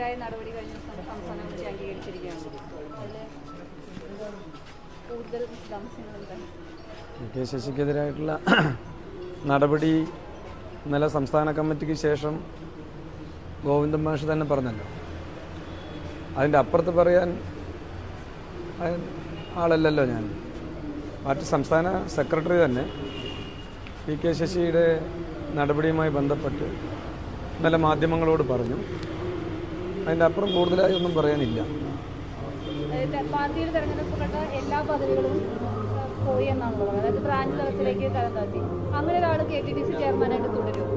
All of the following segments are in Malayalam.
ശശിക്കെതിരായ നടപടി കഴിഞ്ഞ സംസ്ഥാന കമ്മിറ്റി അംഗീകരിച്ചിരിക്കുകയാണ്. കൂടുതൽ വിശദാംശങ്ങളുണ്ട്. കെ ശശിക്കെതിരായിട്ടുള്ള നടപടി ഇന്നലെ സംസ്ഥാന കമ്മിറ്റിക്ക് ശേഷം ഗോവിന്ദൻ മാഷ് തന്നെ പറഞ്ഞല്ലോ. അതിൻ്റെ അപ്പുറത്ത് പറയാൻ ആളല്ലല്ലോ ഞാൻ. പാർട്ടി സംസ്ഥാന സെക്രട്ടറി തന്നെ പി കെ ശശിയുടെ നടപടിയുമായി ബന്ധപ്പെട്ട് ഇന്നലെ മാധ്യമങ്ങളോട് പറഞ്ഞു. അതിൻ്റെ അപ്പുറം കൂടുതലായി ഒന്നും പറയാനില്ല. പാർട്ടിയിൽ തെരഞ്ഞെടുക്കപ്പെട്ട എല്ലാ പദവികളും പോയി എന്നാണ് പറയുന്നത്. അതായത് ബ്രാഞ്ച് തലത്തിലേക്ക് തരം താഴ്ത്തി. അങ്ങനെ ഒരാൾ KTDC ചെയർമാനായിട്ട് തുടരും.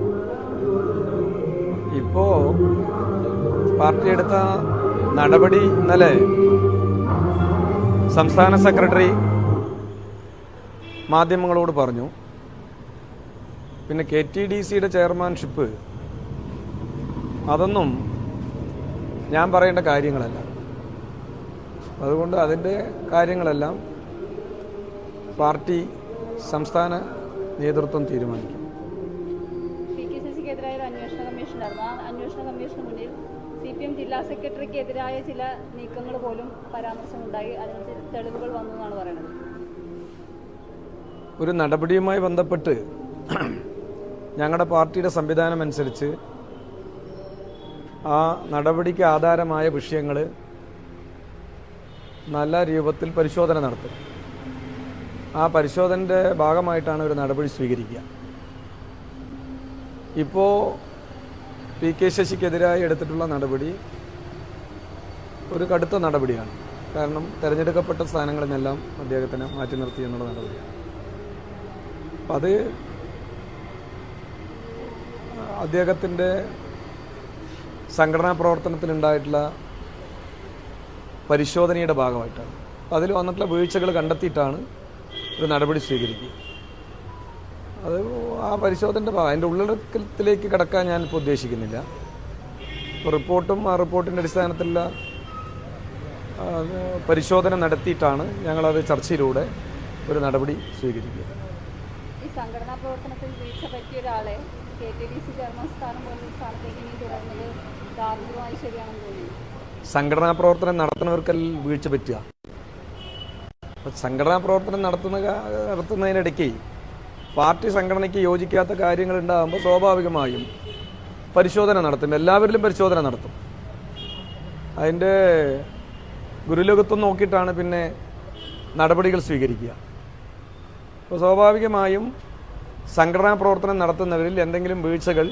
ഇപ്പോൾ പാർട്ടി എടുത്ത നടപടി ഇന്നലെ സംസ്ഥാന സെക്രട്ടറി മാധ്യമങ്ങളോട് പറഞ്ഞു. പിന്നെ KTDCയുടെ ചെയർമാൻഷിപ്പ് അതൊന്നും ഞാൻ പറയേണ്ട കാര്യങ്ങളല്ല. അതുകൊണ്ട് അതിൻ്റെ കാര്യങ്ങളെല്ലാം പാർട്ടി സംസ്ഥാന നേതൃത്വം തീരുമാനിക്കും. പി കെ ശശിക്കെതിരായ ഒരു അന്വേഷണ കമ്മീഷൻ ഉണ്ടായിരുന്നു. ആ അന്വേഷണ കമ്മീഷന് മുന്നിൽ CPM ജില്ലാ സെക്രട്ടറിക്കെതിരായ ചില നീക്കങ്ങൾ പോലും പരാമർശമുണ്ടായി. അതിന് തെളിവുകൾ വന്നു എന്നാണ് പറയുന്നത്. ഒരു നടപടിയുമായി ബന്ധപ്പെട്ട് ഞങ്ങളുടെ പാർട്ടിയുടെ സംവിധാനം അനുസരിച്ച് ആ നടപടിക്ക് ആധാരമായ വിഷയങ്ങൾ നല്ല രൂപത്തിൽ പരിശോധന നടത്തും. ആ പരിശോധനയുടെ ഭാഗമായിട്ടാണ് ഒരു നടപടി സ്വീകരിക്കുക. ഇപ്പോൾ പി കെ ശശിക്കെതിരായി എടുത്തിട്ടുള്ള നടപടി ഒരു കടുത്ത നടപടിയാണ്. കാരണം തിരഞ്ഞെടുക്കപ്പെട്ട സ്ഥാനങ്ങളിൽ നിന്നെല്ലാം അദ്ദേഹത്തിനെ മാറ്റി നിർത്തി എന്നുള്ള നടപടിയാണ്. അപ്പം അത് അദ്ദേഹത്തിൻ്റെ സംഘടനാ പ്രവർത്തനത്തിലുണ്ടായിട്ടുള്ള പരിശോധനയുടെ ഭാഗമായിട്ടാണ്. അതിൽ വന്നിട്ടുള്ള വീഴ്ചകൾ കണ്ടെത്തിയിട്ടാണ് ഒരു നടപടി സ്വീകരിക്കുക. അത് ആ പരിശോധനയുടെ ഭാഗം. അതിൻ്റെ ഉള്ളടക്കത്തിലേക്ക് കടക്കാൻ ഞാനിപ്പോൾ ഉദ്ദേശിക്കുന്നില്ല. റിപ്പോർട്ടും ആ റിപ്പോർട്ടിൻ്റെ അടിസ്ഥാനത്തിലുള്ള പരിശോധന നടത്തിയിട്ടാണ് ഞങ്ങളത് ചർച്ചയിലൂടെ ഒരു നടപടി സ്വീകരിക്കുക. ഈ സംഘടനാ പ്രവർത്തനത്തിൽ വീഴ്ച പറ്റിയ ഒരാളെ KTDC ചെയർമാൻ സ്ഥാനം പോലുള്ള സ്ഥാനത്തേക്ക് ഇനി തുടർന്നത് ധാർമ്മികമായി ശരിയാണെന്ന് തോന്നുന്നു. സംഘടനാ പ്രവർത്തനം നടത്തുന്നവർക്കല്ല വീഴ്ച പറ്റുക. സംഘടനാ പ്രവർത്തനം നടത്തുന്നതിനിടയ്ക്ക് പാർട്ടി സംഘടനയ്ക്ക് യോജിക്കാത്ത കാര്യങ്ങൾ ഉണ്ടാകുമ്പോൾ സ്വാഭാവികമായും പരിശോധന നടത്തും. എല്ലാവരിലും പരിശോധന നടത്തും. അതിൻ്റെ ഗുരുലകത്വം നോക്കിയിട്ടാണ് പിന്നെ നടപടികൾ സ്വീകരിക്കുക. അപ്പോൾ സ്വാഭാവികമായും സംഘടനാ പ്രവർത്തനം നടത്തുന്നവരിൽ എന്തെങ്കിലും വീഴ്ചകൾ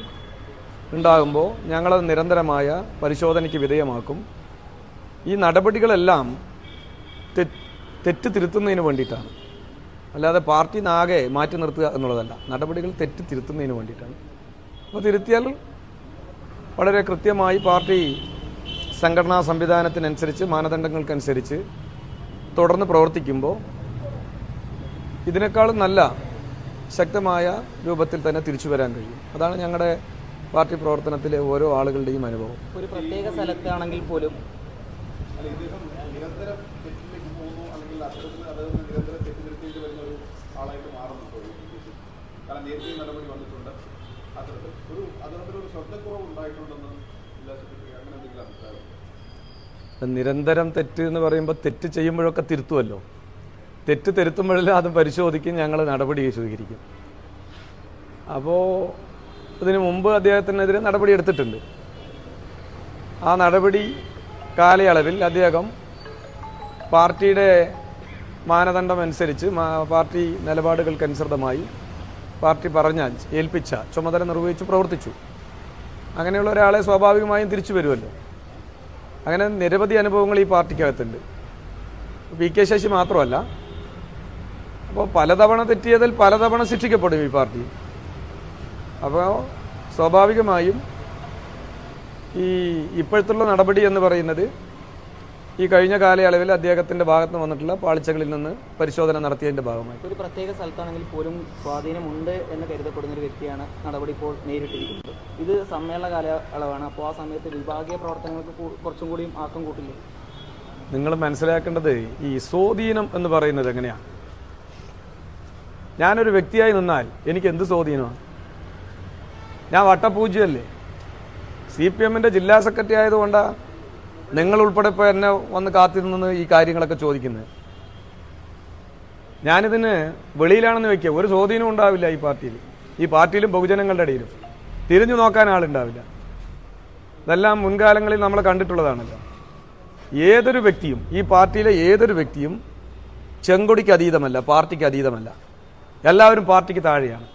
ഉണ്ടാകുമ്പോൾ ഞങ്ങളത് നിരന്തരമായ പരിശോധനയ്ക്ക് വിധേയമാക്കും. ഈ നടപടികളെല്ലാം തെറ്റ് തിരുത്തുന്നതിന് വേണ്ടിയിട്ടാണ്, അല്ലാതെ പാർട്ടി നാകെ മാറ്റി നിർത്തുക എന്നുള്ളതല്ല. നടപടികൾ തെറ്റ് തിരുത്തുന്നതിന് വേണ്ടിയിട്ടാണ്. അപ്പോൾ തിരുത്തിയാൽ വളരെ കൃത്യമായി പാർട്ടി സംഘടനാ സംവിധാനത്തിനനുസരിച്ച് മാനദണ്ഡങ്ങൾക്കനുസരിച്ച് തുടർന്ന് പ്രവർത്തിക്കുമ്പോൾ ഇതിനേക്കാളും നല്ല ശക്തമായ രൂപത്തിൽ തന്നെ തിരിച്ചു വരാൻ കഴിയും. അതാണ് ഞങ്ങളുടെ പാർട്ടി പ്രവർത്തനത്തിലെ ഓരോ ആളുകളുടെയും അനുഭവം. ഒരു പ്രത്യേക സ്ഥലത്താണെങ്കിൽ പോലും നിരന്തരം തെറ്റ് എന്ന് പറയുമ്പോൾ തെറ്റ് ചെയ്യുമ്പോഴൊക്കെ തിരുത്തുമല്ലോ. തെറ്റ് തിരുത്തുമ്പോഴെല്ലാം അത് പരിശോധിക്കും, ഞങ്ങൾ നടപടി സ്വീകരിക്കും. അപ്പോൾ ഇതിനു മുമ്പ് അദ്ദേഹത്തിനെതിരെ നടപടി എടുത്തിട്ടുണ്ട്. ആ നടപടി കാലയളവിൽ അദ്ദേഹം പാർട്ടിയുടെ മാനദണ്ഡം അനുസരിച്ച് പാർട്ടി നിലപാടുകൾക്കനുസൃതമായി പാർട്ടി പറഞ്ഞാൽ ഏൽപ്പിച്ച ചുമതല നിർവഹിച്ച് പ്രവർത്തിച്ചു. അങ്ങനെയുള്ള ഒരാളെ സ്വാഭാവികമായും തിരിച്ചു വരുമല്ലോ. അങ്ങനെ നിരവധി അനുഭവങ്ങൾ ഈ പാർട്ടിക്കകത്തുണ്ട്. പി കെ ശശി മാത്രമല്ല. അപ്പോൾ പലതവണ തെറ്റിയതിൽ പലതവണ ശിക്ഷിക്കപ്പെടും ഈ പാർട്ടി. അപ്പോൾ സ്വാഭാവികമായും ഇപ്പോഴത്തുള്ള നടപടി എന്ന് പറയുന്നത് ഈ കഴിഞ്ഞ കാലയളവിൽ അദ്ദേഹത്തിൻ്റെ ഭാഗത്ത് നിന്ന് വന്നിട്ടുള്ള പാളിച്ചകളിൽ നിന്ന് പരിശോധന നടത്തിയതിൻ്റെ ഭാഗമായി. ഒരു പ്രത്യേക സ്ഥലത്താണെങ്കിൽ പോലും സ്വാധീനമുണ്ട് എന്ന് കരുതപ്പെടുന്ന ഒരു വ്യക്തിയാണ് നടപടി ഇപ്പോൾ നേരിട്ടിരിക്കുന്നത്. ഇത് സമ്മേളന കാലയളവാണ്. അപ്പോൾ ആ സമയത്ത് വിഭാഗീയ പ്രവർത്തനങ്ങൾക്ക് കുറച്ചും കൂടിയും ആക്കം കൂട്ടില്ല. നിങ്ങൾ മനസ്സിലാക്കേണ്ടത് ഈ സ്വാധീനം എന്ന് പറയുന്നത് എങ്ങനെയാണ്? ഞാനൊരു വ്യക്തിയായി നിന്നാൽ എനിക്ക് എന്ത് സ്വാധീനമാണ്? ഞാൻ വട്ടപൂജ്യല്ലേ? CPM-ന്റെ ജില്ലാ സെക്രട്ടറി ആയതുകൊണ്ടാണ് നിങ്ങൾ ഉൾപ്പെടെ ഇപ്പോൾ എന്നെ വന്ന് കാത്തിരുന്ന് ഈ കാര്യങ്ങളൊക്കെ ചോദിക്കുന്നത്. ഞാനിതിന് വെളിയിലാണെന്ന് വയ്ക്കുക, ഒരു സ്വാധീനം ഉണ്ടാവില്ല ഈ പാർട്ടിയിലും ബഹുജനങ്ങളുടെ ഇടയിലും തിരിഞ്ഞു നോക്കാൻ ആളുണ്ടാവില്ല. ഇതെല്ലാം മുൻകാലങ്ങളിൽ നമ്മൾ കണ്ടിട്ടുള്ളതാണല്ലോ. ഏതൊരു വ്യക്തിയും, ഈ പാർട്ടിയിലെ ഏതൊരു വ്യക്തിയും ചെങ്കൊടിക്ക് അതീതമല്ല, പാർട്ടിക്ക് അതീതമല്ല. എല്ലാവരും പാർട്ടിക്ക് താഴെയാണ്.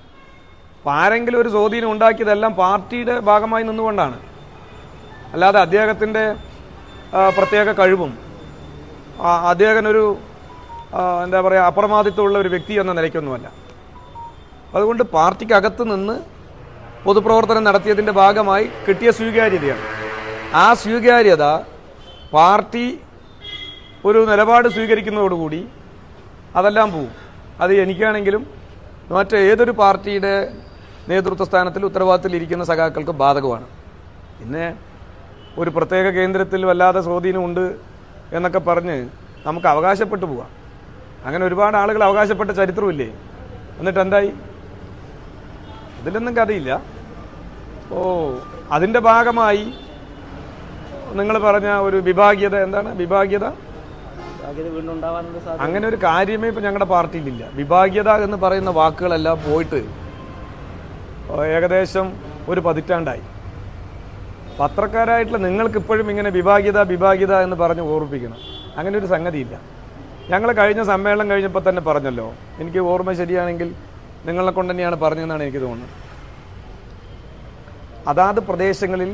അപ്പം ആരെങ്കിലും ഒരു സ്വാധീനം ഉണ്ടാക്കിയതെല്ലാം പാർട്ടിയുടെ ഭാഗമായി നിന്നുകൊണ്ടാണ്, അല്ലാതെ അദ്ദേഹത്തിൻ്റെ പ്രത്യേക കഴിവും അദ്ദേഹത്തിനൊരു എന്താ പറയുക അപ്രമാദിത്വമുള്ള ഒരു വ്യക്തി എന്ന നിലയ്ക്കൊന്നുമല്ല. അതുകൊണ്ട് പാർട്ടിക്കകത്ത് നിന്ന് പൊതുപ്രവർത്തനം നടത്തിയതിൻ്റെ ഭാഗമായി കിട്ടിയ സ്വീകാര്യതയാണ്. ആ സ്വീകാര്യത പാർട്ടി ഒരു നിലപാട് സ്വീകരിക്കുന്നതോടുകൂടി അതെല്ലാം പോവും. അത് എനിക്കാണെങ്കിലും മറ്റേതൊരു പാർട്ടിയുടെ നേതൃത്വ സ്ഥാനത്തിൽ ഉത്തരവാദിത്തത്തിലിരിക്കുന്ന സഖാക്കൾക്ക് ബാധകമാണ്. പിന്നെ ഒരു പ്രത്യേക കേന്ദ്രത്തിൽ വല്ലാതെ സ്വാധീനമുണ്ട് എന്നൊക്കെ പറഞ്ഞ് നമുക്ക് അവകാശപ്പെട്ടു പോവാം. അങ്ങനെ ഒരുപാട് ആളുകൾ അവകാശപ്പെട്ട ചരിത്രമില്ലേ? എന്നിട്ട് എന്തായി? അതിലൊന്നും കഥയില്ല. അതിൻ്റെ ഭാഗമായി നിങ്ങൾ പറഞ്ഞ ഒരു വിഭാഗീയത, എന്താണ് വിഭാഗീയത? അങ്ങനെ ഒരു കാര്യമേ ഇപ്പം ഞങ്ങളുടെ പാർട്ടിയിലില്ല. വിഭാഗീയത എന്ന് പറയുന്ന വാക്കുകളെല്ലാം പോയിട്ട് ഏകദേശം ഒരു പതിറ്റാണ്ടായി. പത്രക്കാരായിട്ടുള്ള നിങ്ങൾക്ക് ഇപ്പോഴും ഇങ്ങനെ വിഭാഗീയത എന്ന് പറഞ്ഞ് ഓർമ്മിപ്പിക്കണം. അങ്ങനെ ഒരു സംഗതിയില്ല. ഞങ്ങൾ കഴിഞ്ഞ സമ്മേളനം കഴിഞ്ഞപ്പോൾ തന്നെ പറഞ്ഞല്ലോ, എനിക്ക് ഓർമ്മ ശരിയാണെങ്കിൽ നിങ്ങളെ കൊണ്ട് തന്നെയാണ് പറഞ്ഞതെന്നാണ് എനിക്ക് തോന്നുന്നത്. അതാത് പ്രദേശങ്ങളിൽ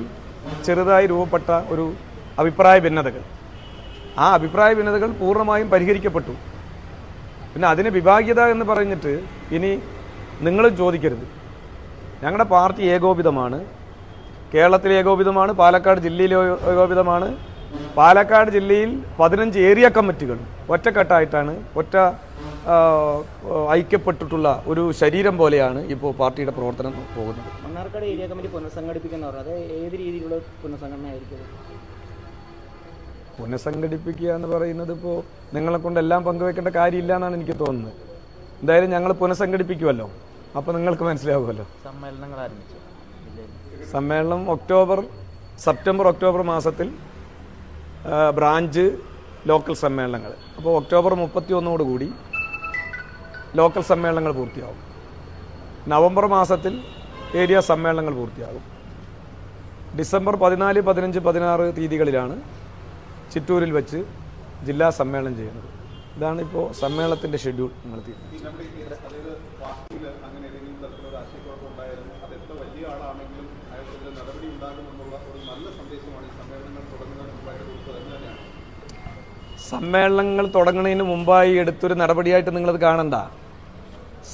ചെറുതായി രൂപപ്പെട്ട ഒരു അഭിപ്രായ ഭിന്നതകൾ, ആ അഭിപ്രായ ഭിന്നതകൾ പൂർണ്ണമായും പരിഹരിക്കപ്പെട്ടു. പിന്നെ അതിന് വിഭാഗീയത എന്ന് പറഞ്ഞിട്ട് ഇനി നിങ്ങളും ചോദിക്കരുത്. ഞങ്ങളുടെ പാർട്ടി ഏകോപിതമാണ്, കേരളത്തിലെ ഏകോപിതമാണ്, പാലക്കാട് ജില്ലയിലെ ഏകോപിതമാണ്. പാലക്കാട് ജില്ലയിൽ 15 ഏരിയ കമ്മിറ്റികൾ ഒറ്റക്കെട്ടായിട്ടാണ്, ഐക്യപ്പെട്ടിട്ടുള്ള ഒരു ശരീരം പോലെയാണ് ഇപ്പോൾ പാർട്ടിയുടെ പ്രവർത്തനം പോകുന്നത്. മണ്ണാർക്കാട് ഏരിയ കമ്മിറ്റി പുനഃസംഘടിപ്പിക്കുന്ന അത് ഏത് രീതിയിലുള്ള പുനഃസംഘടന ആയിരിക്കും? പുനഃസംഘടിപ്പിക്കുക എന്ന് പറയുന്നത് ഇപ്പോൾ നിങ്ങളെ കൊണ്ട് എല്ലാം പങ്കുവെക്കേണ്ട കാര്യമില്ല എന്നാണ് എനിക്ക് തോന്നുന്നത്. എന്തായാലും ഞങ്ങൾ പുനഃസംഘടിപ്പിക്കുമല്ലോ, അപ്പോൾ നിങ്ങൾക്ക് മനസ്സിലാവുമല്ലോ. സമ്മേളനങ്ങൾ ആരംഭിച്ചു. സമ്മേളനം സെപ്റ്റംബർ ഒക്ടോബർ മാസത്തിൽ ബ്രാഞ്ച് ലോക്കൽ സമ്മേളനങ്ങൾ. അപ്പോൾ ഒക്ടോബർ 31 ലോക്കൽ സമ്മേളനങ്ങൾ പൂർത്തിയാകും. നവംബർ മാസത്തിൽ ഏരിയ സമ്മേളനങ്ങൾ പൂർത്തിയാകും. ഡിസംബർ 14, 15, 16 തീയതികളിലാണ് ചിറ്റൂരിൽ വെച്ച് ജില്ലാ സമ്മേളനം ചെയ്യുന്നത്. ഇതാണ് ഇപ്പോൾ സമ്മേളനത്തിൻ്റെ ഷെഡ്യൂൾ. നിങ്ങൾ സമ്മേളനങ്ങൾ തുടങ്ങുന്നതിന് മുമ്പായി എടുത്തൊരു നടപടിയായിട്ട് നിങ്ങളത് കാണണ്ട.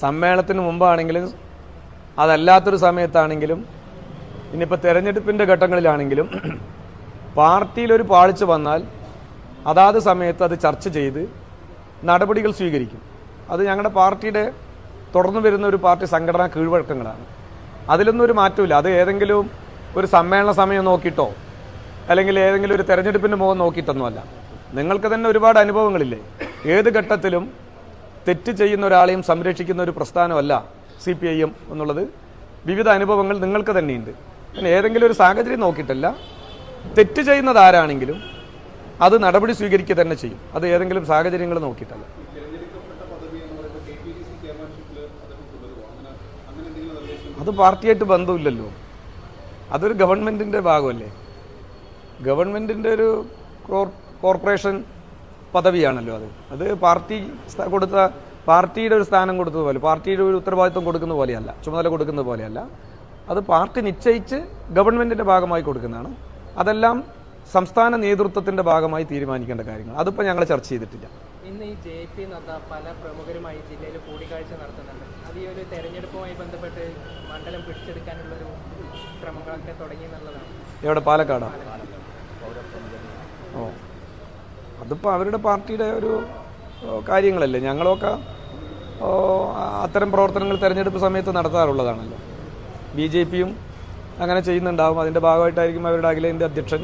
സമ്മേളനത്തിന് മുമ്പാണെങ്കിലും അതല്ലാത്തൊരു സമയത്താണെങ്കിലും ഇനിയിപ്പോൾ തെരഞ്ഞെടുപ്പിൻ്റെ ഘട്ടങ്ങളിലാണെങ്കിലും പാർട്ടിയിലൊരു പാളിച്ച വന്നാൽ അതാത് സമയത്ത് അത് ചർച്ച ചെയ്ത് നടപടികൾ സ്വീകരിക്കും. അത് ഞങ്ങളുടെ പാർട്ടിയുടെ തുടർന്നു വരുന്ന ഒരു പാർട്ടി സംഘടനാ കീഴ്വഴക്കങ്ങളാണ്. അതിലൊന്നും ഒരു മാറ്റമില്ല. അത് ഏതെങ്കിലും ഒരു സമ്മേളന സമയം നോക്കിയിട്ടോ അല്ലെങ്കിൽ ഏതെങ്കിലും ഒരു തെരഞ്ഞെടുപ്പിൻ്റെ മുഖം നോക്കിയിട്ടൊന്നുമല്ല. നിങ്ങൾക്ക് തന്നെ ഒരുപാട് അനുഭവങ്ങളില്ലേ? ഏത് ഘട്ടത്തിലും തെറ്റ് ചെയ്യുന്ന ഒരാളെയും സംരക്ഷിക്കുന്ന ഒരു പ്രസ്ഥാനമല്ല CPIM എന്നുള്ളത്. വിവിധ അനുഭവങ്ങൾ നിങ്ങൾക്ക് തന്നെയുണ്ട്. പിന്നെ ഏതെങ്കിലും ഒരു സാഹചര്യം നോക്കിയിട്ടല്ല, തെറ്റ് ചെയ്യുന്നത് ആരാണെങ്കിലും അത് നടപടി സ്വീകരിക്കുക തന്നെ ചെയ്യും. അത് ഏതെങ്കിലും സാഹചര്യങ്ങൾ നോക്കിയിട്ടല്ല. അത് പാർട്ടിയായിട്ട് ബന്ധമില്ലല്ലോ. അതൊരു ഗവൺമെൻറ്റിൻ്റെ ഭാഗമല്ലേ. ഗവൺമെൻറ്റിൻ്റെ ഒരു കോർപ്പറേഷൻ പദവിയാണല്ലോ അത് പാർട്ടി കൊടുത്ത, പാർട്ടിയുടെ ഒരു സ്ഥാനം കൊടുത്തതുപോലെ, പാർട്ടിയുടെ ഒരു ഉത്തരവാദിത്വം കൊടുക്കുന്ന പോലെയല്ല, ചുമതല കൊടുക്കുന്ന പോലെയല്ല. അത് പാർട്ടി നിശ്ചയിച്ച് ഗവൺമെൻറ്റിൻ്റെ ഭാഗമായി കൊടുക്കുന്നതാണ്. അതെല്ലാം സംസ്ഥാന നേതൃത്വത്തിൻ്റെ ഭാഗമായി തീരുമാനിക്കേണ്ട കാര്യങ്ങൾ. അതിപ്പോൾ ഞങ്ങൾ ചർച്ച ചെയ്തിട്ടില്ല. ഇന്ന് ഈ JP പല പ്രമുഖരുമായി ജില്ലയിൽ കൂടിക്കാഴ്ച നടത്തുന്നുണ്ട്. അത് ഈ ഒരു തെരഞ്ഞെടുപ്പുമായി ബന്ധപ്പെട്ട് മണ്ഡലം പിടിച്ചെടുക്കാനുള്ളൊരു ശ്രമങ്ങളൊക്കെ തുടങ്ങി എന്നുള്ളതാണ്. എവിടെ? പാലക്കാടോ? അതിപ്പോൾ അവരുടെ പാർട്ടിയുടെ ഒരു കാര്യങ്ങളല്ലേ. ഞങ്ങളൊക്കെ അത്തരം പ്രവർത്തനങ്ങൾ തെരഞ്ഞെടുപ്പ് സമയത്ത് നടത്താറുള്ളതാണല്ലോ. BJPയും അങ്ങനെ ചെയ്യുന്നുണ്ടാവും. അതിൻ്റെ ഭാഗമായിട്ടായിരിക്കും അവരുടെ അഖിലേന്ത്യാ അധ്യക്ഷൻ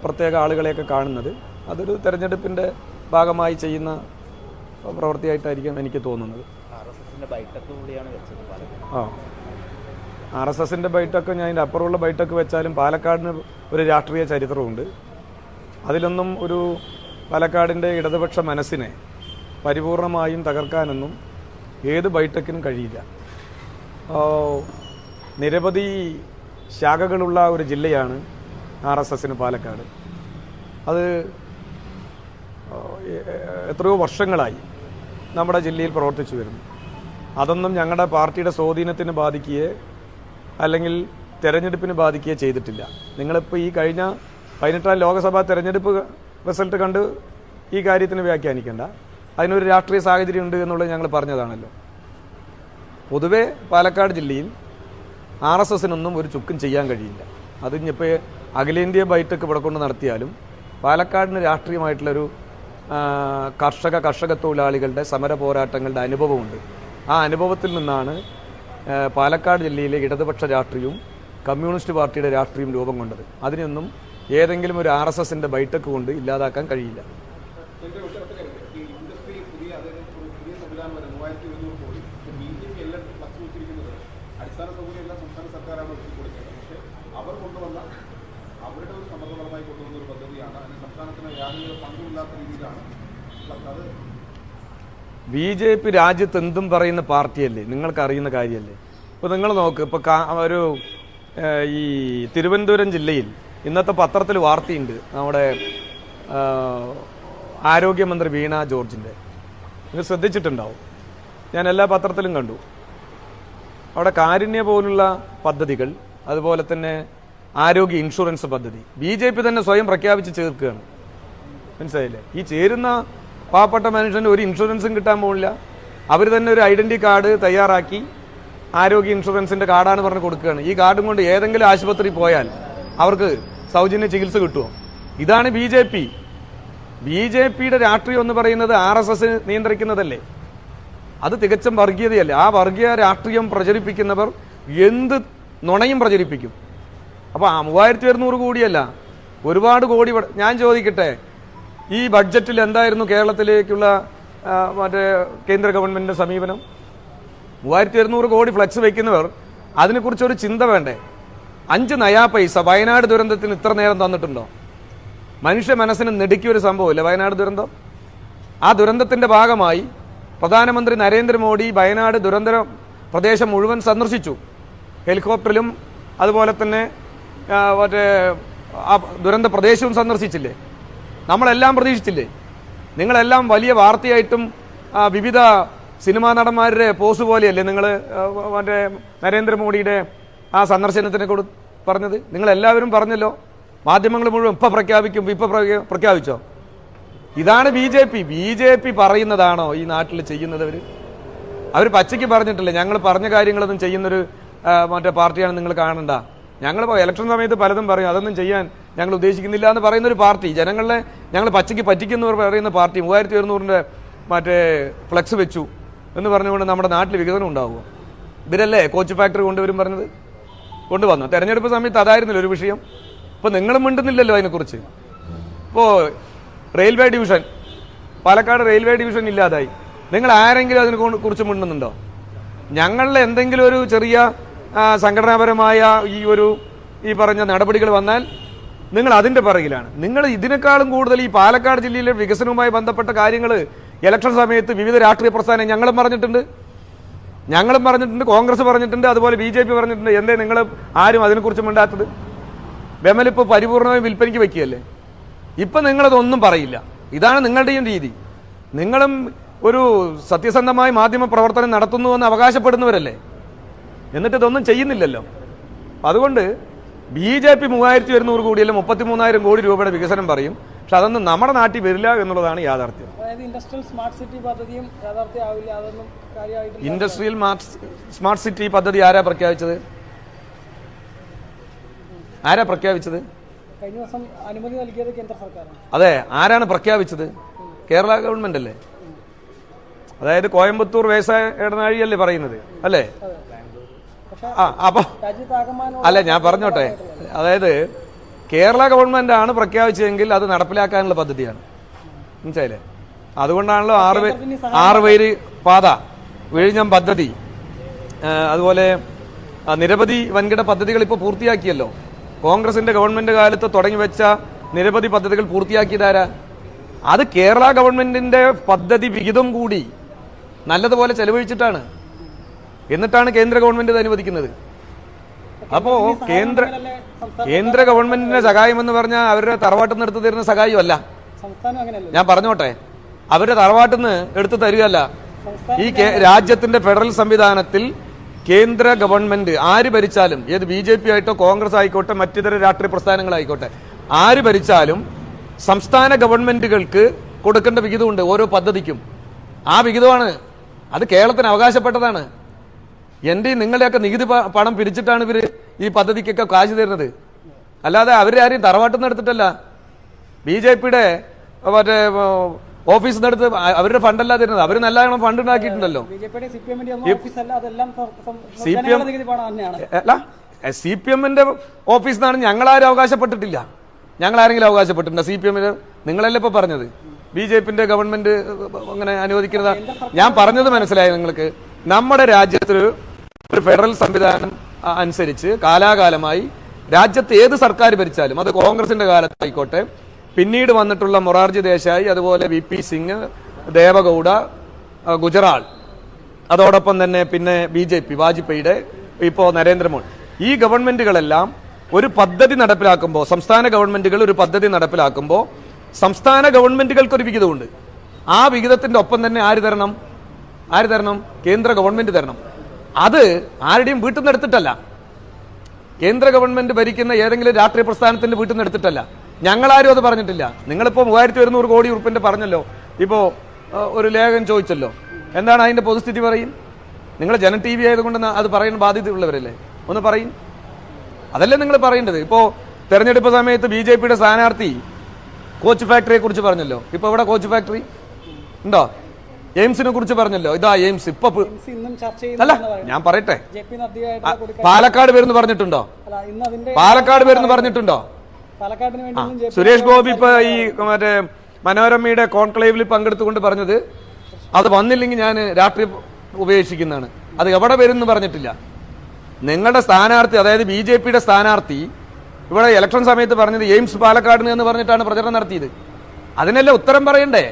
പ്രത്യേക ആളുകളെയൊക്കെ കാണുന്നത്. അതൊരു തെരഞ്ഞെടുപ്പിൻ്റെ ഭാഗമായി ചെയ്യുന്ന പ്രവൃത്തിയായിട്ടായിരിക്കും എനിക്ക് തോന്നുന്നത്. RSSന്റെ ബൈറ്റൊക്കെ ഞാൻ അതിൻ്റെ അപ്പുറമുള്ള ബൈറ്റൊക്കെ വെച്ചാലും പാലക്കാടിന് ഒരു രാഷ്ട്രീയ ചരിത്രമുണ്ട്. അതിലൊന്നും ഒരു പാലക്കാടിൻ്റെ ഇടതുപക്ഷ മനസ്സിനെ പരിപൂർണമായും തകർക്കാനൊന്നും ഏത് ബൈടെക്കിനും കഴിയില്ല. നിരവധി ശാഖകളുള്ള ഒരു ജില്ലയാണ് RSSന് പാലക്കാട്. അത് എത്രയോ വർഷങ്ങളായി നമ്മുടെ ജില്ലയിൽ പ്രവർത്തിച്ചു വരുന്നു. അതൊന്നും ഞങ്ങളുടെ പാർട്ടിയുടെ സ്വാധീനത്തിന് ബാധിക്കുകയോ അല്ലെങ്കിൽ തെരഞ്ഞെടുപ്പിന് ബാധിക്കുകയോ ചെയ്തിട്ടില്ല. നിങ്ങളിപ്പോൾ ഈ കഴിഞ്ഞ 18ാം ലോക്സഭാ തെരഞ്ഞെടുപ്പ് റിസൾട്ട് കണ്ട് ഈ കാര്യത്തിന് വ്യാഖ്യാനിക്കേണ്ട. അതിനൊരു രാഷ്ട്രീയ സാഹചര്യം ഉണ്ട് എന്നുള്ളത് ഞങ്ങൾ പറഞ്ഞതാണല്ലോ. പൊതുവെ പാലക്കാട് ജില്ലയിൽ RSSനൊന്നും ഒരു ചുക്കും ചെയ്യാൻ കഴിയില്ല. അതിനിപ്പോൾ അഖിലേന്ത്യാ ബൈറ്റൊക്കെ ഇവിടെ കൊണ്ട് നടത്തിയാലും പാലക്കാടിന് രാഷ്ട്രീയമായിട്ടുള്ളൊരു കർഷക തൊഴിലാളികളുടെ സമര പോരാട്ടങ്ങളുടെ അനുഭവമുണ്ട്. ആ അനുഭവത്തിൽ നിന്നാണ് പാലക്കാട് ജില്ലയിലെ ഇടതുപക്ഷ രാഷ്ട്രീയവും കമ്മ്യൂണിസ്റ്റ് പാർട്ടിയുടെ രാഷ്ട്രീയവും രൂപം കൊണ്ടത്. അതിനൊന്നും ഏതെങ്കിലും ഒരു RSSന്റെ ബൈറ്റക്ക് കൊണ്ട് ഇല്ലാതാക്കാൻ കഴിയില്ല. അടിസ്ഥാന സൗകര്യമെല്ലാം സംസ്ഥാന സർക്കാരാണ് ഒരുക്കി കൊടുക്കേണ്ടത്. പക്ഷേ അവർ കൊണ്ടുവന്ന അവരുടെ ഒരു സമ്മർദ്ദപരമായി കൊണ്ടുവന്ന ഒരു പദ്ധതിയാണ്. അതിന് സംസ്ഥാനത്തിന് യാതൊരു പങ്കുമില്ലാത്ത രീതിയിലാണ് അത്. BJP രാജ്യത്ത് എന്തും പറയുന്ന പാർട്ടിയല്ലേ, നിങ്ങൾക്കറിയുന്ന കാര്യമല്ലേ. ഇപ്പോൾ നിങ്ങൾ നോക്ക്, ഇപ്പോൾ ഒരു ഈ തിരുവനന്തപുരം ജില്ലയിൽ ഇന്നത്തെ പത്രത്തിൽ വാർത്തയുണ്ട്, നമ്മുടെ ആരോഗ്യമന്ത്രി വീണ ജോർജിൻ്റെ. നിങ്ങൾ ശ്രദ്ധിച്ചിട്ടുണ്ടാവും, ഞാൻ എല്ലാ പത്രത്തിലും കണ്ടു. അവിടെ കാരുണ്യ പോലുള്ള പദ്ധതികൾ, അതുപോലെ തന്നെ ആരോഗ്യ ഇൻഷുറൻസ് പദ്ധതി BJP തന്നെ സ്വയം പ്രഖ്യാപിച്ച് ചേർക്കുകയാണ്. മനസ്സിലായില്ലേ? ഈ ചേരുന്ന പാവപ്പെട്ട മനുഷ്യന് ഒരു ഇൻഷുറൻസും കിട്ടാൻ പോകില്ല. അവർ തന്നെ ഒരു ഐഡന്റിറ്റി കാർഡ് തയ്യാറാക്കി ആരോഗ്യ ഇൻഷുറൻസിന്റെ കാർഡാണ് പറഞ്ഞ് കൊടുക്കുകയാണ്. ഈ കാർഡും കൊണ്ട് ഏതെങ്കിലും ആശുപത്രി പോയാൽ അവർക്ക് സൗജന്യ ചികിത്സ കിട്ടുമോ? ഇതാണ് BJPയുടെ രാഷ്ട്രീയം എന്ന് പറയുന്നത്. RSS നിയന്ത്രിക്കുന്നതല്ലേ, അത് തികച്ചും വർഗീയതയല്ലേ. ആ വർഗീയ രാഷ്ട്രീയം പ്രചരിപ്പിക്കുന്നവർ എന്ത് നുണയും പ്രചരിപ്പിക്കും. അപ്പോൾ 3200 കോടിയല്ല, ഒരുപാട് കോടി. ഞാൻ ചോദിക്കട്ടെ, ഈ ബഡ്ജറ്റിൽ എന്തായിരുന്നു കേരളത്തിലേക്കുള്ള മറ്റേ കേന്ദ്ര ഗവൺമെന്റിന്റെ സമീപനം? 3200 കോടി ഫ്ലക്സ് വയ്ക്കുന്നവർ അതിനെക്കുറിച്ചൊരു ചിന്ത വേണ്ടേ? 5 നയാ പൈസ വയനാട് ദുരന്തത്തിന് ഇത്ര നേരം തന്നിട്ടുണ്ടോ? മനുഷ്യ മനസ്സിന് നെടുക്കിയൊരു സംഭവമില്ല വയനാട് ദുരന്തം. ആ ദുരന്തത്തിന്റെ ഭാഗമായി പ്രധാനമന്ത്രി നരേന്ദ്രമോദി വയനാട് ദുരന്ത പ്രദേശം മുഴുവൻ സന്ദർശിച്ചു, ഹെലികോപ്റ്ററിലും. അതുപോലെ തന്നെ മറ്റേ ആ ദുരന്ത പ്രദേശവും സന്ദർശിച്ചില്ലേ? നമ്മളെല്ലാം പ്രതീക്ഷിച്ചില്ലേ? നിങ്ങളെല്ലാം വലിയ വാർത്തയായിട്ടും വിവിധ സിനിമാ നടന്മാരുടെ പോസ് പോലെയല്ലേ നിങ്ങൾ മറ്റേ നരേന്ദ്രമോദിയുടെ ആ സന്ദർശനത്തിനെ പറഞ്ഞത്? നിങ്ങളെല്ലാവരും പറഞ്ഞല്ലോ, മാധ്യമങ്ങൾ മുഴുവൻ ഇപ്പം പ്രഖ്യാപിക്കും, ഇപ്പം പ്രഖ്യാപിച്ചോ? ഇതാണ് BJP പറയുന്നതാണോ ഈ നാട്ടിൽ ചെയ്യുന്നവർ? അവർ പച്ചയ്ക്ക് പറഞ്ഞിട്ടില്ല, ഞങ്ങൾ പറഞ്ഞ കാര്യങ്ങളൊന്നും ചെയ്യുന്നൊരു മറ്റേ പാർട്ടിയാണ് നിങ്ങൾ കാണണ്ട. ഞങ്ങൾ ഇലക്ഷൻ സമയത്ത് പലതും പറയും, അതൊന്നും ചെയ്യാൻ ഞങ്ങൾ ഉദ്ദേശിക്കുന്നില്ല എന്ന് പറയുന്നൊരു പാർട്ടി. ജനങ്ങളെ ഞങ്ങൾ പച്ചയ്ക്ക് പറ്റിക്കുന്നവർ പറയുന്ന പാർട്ടി 3200 മറ്റേ ഫ്ലക്സ് വെച്ചു എന്ന് പറഞ്ഞുകൊണ്ട് നമ്മുടെ നാട്ടിൽ വികസനം ഉണ്ടാവുമോ? ഇവരല്ലേ കോച്ച് ഫാക്ടറി കൊണ്ടുവന്നു. തെരഞ്ഞെടുപ്പ് സമയത്ത് അതായിരുന്നില്ല ഒരു വിഷയം. ഇപ്പോൾ നിങ്ങളും മിണ്ടുന്നില്ലല്ലോ അതിനെക്കുറിച്ച്. ഇപ്പോൾ railway division, Palakkad railway division ഇല്ലാതായി. നിങ്ങൾ ആരെങ്കിലും അതിനെ കുറിച്ച് മിണ്ടുന്നുണ്ടോ? ഞങ്ങളുടെ എന്തെങ്കിലും ഒരു ചെറിയ സംഘടനാപരമായ ഈ പറഞ്ഞ നടപടികൾ വന്നാൽ നിങ്ങൾ അതിന്റെ പിറകിലാണ്. നിങ്ങൾ ഇതിനേക്കാളും കൂടുതൽ ഈ പാലക്കാട് ജില്ലയിലെ വികസനവുമായി ബന്ധപ്പെട്ട കാര്യങ്ങൾ ഇലക്ഷൻ സമയത്ത് വിവിധ രാഷ്ട്രീയ പ്രസ്ഥാനം ഞങ്ങളും പറഞ്ഞിട്ടുണ്ട്, കോൺഗ്രസ് പറഞ്ഞിട്ടുണ്ട്, അതുപോലെ BJP പറഞ്ഞിട്ടുണ്ട്. എന്തേ നിങ്ങൾ ആരും അതിനെക്കുറിച്ച് മിണ്ടാത്തത്? ബെമലിപ്പോൾ പരിപൂർണമായി വിൽപ്പനയ്ക്ക് വെക്കുകയല്ലേ. ഇപ്പം നിങ്ങളതൊന്നും പറയില്ല. ഇതാണ് നിങ്ങളുടെയും രീതി. നിങ്ങളും ഒരു സത്യസന്ധമായ മാധ്യമ പ്രവർത്തനം നടത്തുന്നുവെന്ന് അവകാശപ്പെടുന്നവരല്ലേ, എന്നിട്ട് ഇതൊന്നും ചെയ്യുന്നില്ലല്ലോ. അതുകൊണ്ട് BJP 3200 കോടിയല്ല 33,000 കോടി രൂപയുടെ വികസനം പറയും, പക്ഷെ അതൊന്നും നമ്മുടെ നാട്ടിൽ വരില്ല എന്നുള്ളതാണ് യാഥാർത്ഥ്യം. ഇൻഡസ്ട്രിയൽ സ്മാർട്ട് സിറ്റി പദ്ധതിയും യാഥാർത്ഥ്യമാവില്ല, അതൊന്നും കാര്യമായിട്ട്. ഇൻഡസ്ട്രിയൽ സ്മാർട്ട് സിറ്റി പദ്ധതി ആരാ പ്രഖ്യാപിച്ചത്? കഴിഞ്ഞ ദിവസം അനുമതി നൽകിയത് കേന്ദ്ര സർക്കാരാണ്. അതെ, ആരാണ് പ്രഖ്യാപിച്ചത്? കേരള ഗവൺമെന്റ് അല്ലേ. അതായത് കോയമ്പത്തൂർ വ്യവസായ ഇടനാഴിയല്ലേ പറയുന്നത്, അല്ലേ? അപ്പൊ അല്ല, ഞാൻ പറഞ്ഞോട്ടെ, അതായത് കേരള ഗവൺമെന്റ് ആണ് പ്രഖ്യാപിച്ചതെങ്കിൽ അത് നടപ്പിലാക്കാനുള്ള പദ്ധതിയാണ്. മനസ്സിലായില്ലേ? അതുകൊണ്ടാണല്ലോ 6 വരി പാത, വിഴിഞ്ഞം പദ്ധതി, അതുപോലെ നിരവധി വൻകിട പദ്ധതികൾ ഇപ്പോൾ പൂർത്തിയാക്കിയല്ലോ. കോൺഗ്രസിന്റെ ഗവൺമെന്റ് കാലത്ത് തുടങ്ങി വെച്ച നിരവധി പദ്ധതികൾ പൂർത്തിയാക്കിയതാരാ? അത് കേരള ഗവൺമെന്റിന്റെ പദ്ധതി വിഹിതം കൂടി നല്ലതുപോലെ ചെലവഴിച്ചിട്ടാണ്. എന്നിട്ടാണ് കേന്ദ്ര ഗവൺമെന്റ് ഇത് അനുവദിക്കുന്നത്. അപ്പോ കേന്ദ്ര ഗവൺമെന്റിന്റെ സഹായം എന്ന് പറഞ്ഞാൽ അവരുടെ തറവാട്ടിൽ നിന്ന് എടുത്തു തരുന്ന സഹായമല്ല. സംസ്ഥാനം അങ്ങനെയല്ല. ഞാൻ പറഞ്ഞോട്ടെ, അവരുടെ തറവാട്ടിൽ നിന്ന് എടുത്തു തരികയല്ല. ഈ രാജ്യത്തിന്റെ ഫെഡറൽ സംവിധാനത്തിൽ കേന്ദ്ര ഗവൺമെന്റ് ആര് ഭരിച്ചാലും, ഏത് BJP ആയിട്ടോ കോൺഗ്രസ് ആയിക്കോട്ടെ മറ്റിതര രാഷ്ട്രീയ പ്രസ്ഥാനങ്ങളായിക്കോട്ടെ, ആര് ഭരിച്ചാലും സംസ്ഥാന ഗവൺമെന്റുകൾക്ക് കൊടുക്കേണ്ട വിഹിതമുണ്ട് ഓരോ പദ്ധതിക്കും. ആ വിഹിതമാണ്, അത് കേരളത്തിന് അവകാശപ്പെട്ടതാണ്. എന്റെ നിങ്ങളുടെയൊക്കെ നികുതി പണം പിരിച്ചിട്ടാണ് ഇവര് ഈ പദ്ധതിക്കൊക്കെ കാശ് തരുന്നത്. അല്ലാതെ അവരാരും തറവാട്ടിൽ നിന്ന് എടുത്തിട്ടല്ല. BJPയുടെ മറ്റേ ഓഫീസിൽ നിന്ന് എടുത്ത് അവരുടെ ഫണ്ടല്ല തരുന്നത്. അവർ നല്ലോണം ഫണ്ട് ഉണ്ടാക്കിയിട്ടുണ്ടല്ലോ. CPM-ന്റെ ഓഫീസിൽ നിന്നാണ് ഞങ്ങളാരും അവകാശപ്പെട്ടിട്ടില്ല. ഞങ്ങൾ ആരെങ്കിലും അവകാശപ്പെട്ടിട്ടുണ്ടോ? CPM-ന് നിങ്ങളല്ലേ ഇപ്പൊ പറഞ്ഞത് BJP-ന്റെ ഗവൺമെന്റ് അങ്ങനെ അനുവദിക്കുന്നത്. ഞാൻ പറഞ്ഞത് മനസ്സിലായി നിങ്ങൾക്ക്. നമ്മുടെ രാജ്യത്ത് ഒരു ഫെഡറൽ സംവിധാനം അനുസരിച്ച് കാലാകാലമായി രാജ്യത്ത് ഏത് സർക്കാർ ഭരിച്ചാലും, അത് കോൺഗ്രസിന്റെ കാലത്തായിക്കോട്ടെ, പിന്നീട് വന്നിട്ടുള്ള മൊറാർജി ദേശായി, അതുപോലെ VP സിംഗ്, ദേവഗൌഡ, ഗുജറാൾ, അതോടൊപ്പം തന്നെ പിന്നെ BJP വാജ്പേയിയുടെ, ഇപ്പോ നരേന്ദ്രമോദി, ഈ ഗവൺമെന്റുകളെല്ലാം ഒരു പദ്ധതി നടപ്പിലാക്കുമ്പോൾ, സംസ്ഥാന ഗവൺമെന്റുകൾ ഒരു പദ്ധതി നടപ്പിലാക്കുമ്പോൾ സംസ്ഥാന ഗവൺമെന്റുകൾക്കൊരു വിഹിതമുണ്ട്. ആ വിഹിതത്തിന്റെ ഒപ്പം തന്നെ ആര് തരണം? കേന്ദ്ര ഗവൺമെന്റ് തരണം. അത് ആരുടെയും വീട്ടിൽ നിന്ന് എടുത്തിട്ടല്ല. കേന്ദ്ര ഗവൺമെന്റ് ഭരിക്കുന്ന ഏതെങ്കിലും രാഷ്ട്രീയ പ്രസ്ഥാനത്തിന്റെ വീട്ടിൽ നിന്ന് എടുത്തിട്ടല്ല. ഞങ്ങളാരും അത് പറഞ്ഞിട്ടില്ല. നിങ്ങളിപ്പോ 3100 കോടി ഉറുപ്പിന്റെ പറഞ്ഞല്ലോ. ഇപ്പോ ഒരു ലേഖകൻ ചോദിച്ചല്ലോ, എന്താണ് അതിന്റെ പൊതുസ്ഥിതി പറയും? നിങ്ങൾ ജനം TV ആയതുകൊണ്ട് അത് പറയുന്ന ബാധ്യതയുള്ളവരല്ലേ? ഒന്ന് പറയും. അതല്ലേ നിങ്ങൾ പറയേണ്ടത്. ഇപ്പോ തെരഞ്ഞെടുപ്പ് സമയത്ത് BJPയുടെ സ്ഥാനാർത്ഥി കോച്ച് ഫാക്ടറിയെ കുറിച്ച് പറഞ്ഞല്ലോ. ഇപ്പൊ ഇവിടെ കോച്ച് ഫാക്ടറി ഉണ്ടോ? എയിംസിനെ കുറിച്ച് പറഞ്ഞല്ലോ. ഇതാ എയിംസ് ഇപ്പൊ അല്ല, ഞാൻ പറയട്ടെ, പാലക്കാട് പേരെന്ന് പറഞ്ഞിട്ടുണ്ടോ? പാലക്കാട് പേരെന്ന് പറഞ്ഞിട്ടുണ്ടോ? സുരേഷ് ഗോപി ഇപ്പൊ ഈ മറ്റേ മനോരമയുടെ കോൺക്ലേവിൽ പങ്കെടുത്തുകൊണ്ട് പറഞ്ഞത്, അത് വന്നില്ലെങ്കിൽ ഞാൻ രാഷ്ട്രീയം ഉപേക്ഷിക്കുന്നതാണ്. അത് എവിടെ വരുമെന്ന് പറഞ്ഞിട്ടില്ല. നിങ്ങളുടെ സ്ഥാനാർത്ഥി, അതായത് BJPയുടെ സ്ഥാനാർത്ഥി ഇവിടെ ഇലക്ഷൻ സമയത്ത് പറഞ്ഞത് എയിംസ് പാലക്കാടിന് എന്ന് പറഞ്ഞിട്ടാണ് പ്രചരണം നടത്തിയത്. അതിനല്ലേ ഉത്തരം പറയണ്ടേ?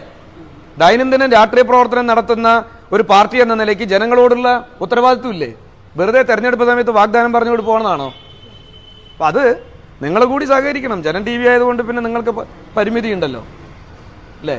ദൈനംദിനം രാഷ്ട്രീയ പ്രവർത്തനം നടത്തുന്ന ഒരു പാർട്ടി എന്ന നിലയ്ക്ക് ജനങ്ങളോടുള്ള ഉത്തരവാദിത്വം ഇല്ലേ? വെറുതെ തെരഞ്ഞെടുപ്പ് സമയത്ത് വാഗ്ദാനം പറഞ്ഞുകൊണ്ട് പോകണമെന്നാണോ? അപ്പൊ അത് നിങ്ങൾ കൂടി സഹകരിക്കണം. ജനം TV ആയതുകൊണ്ട് പിന്നെ നിങ്ങൾക്ക് പരിമിതി ഉണ്ടല്ലോ അല്ലേ?